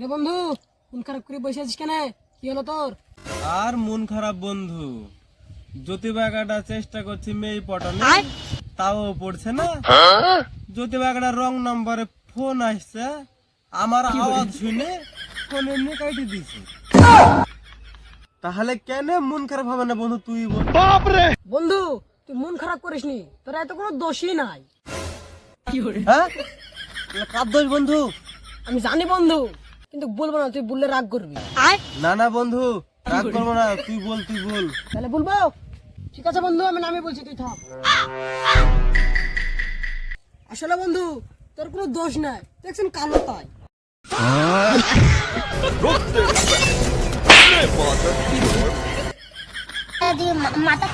রে বন্ধু, মন খারাপ করে বসে আছিস কেন? কি হলো তোর? আর মন খারাপ বন্ধু, জ্যোতি বাগাটা চেষ্টা করছি মেয়ে পটানো, তাও পড়ছে না। জ্যোতি বাগাটা রং নাম্বারে ফোন আসছে, আমার আওয়াজ শুনে ফোন এমনি কাটি দিছে। তাহলে কেন মন খারাপ হবে না বন্ধু, তুই বল। বন্ধু, তুই মন খারাপ করিস নি, তোর এত কোনো দোষই নাই। হ্যাঁ, কার দোষ বন্ধু? আমি জানি বন্ধু, কিন্তু বলবো না, তুই বললে রাগ করবি। না না বন্ধু, রাগ করবো না, তুই বল তুই বল। তাহলে বলবো? ঠিক আছে বন্ধু, আমি নামে বলছি, তুই থাম। আসলে বন্ধু, তোর কোনো দোষ নাই, দেখছেন কালো তাই। মাথা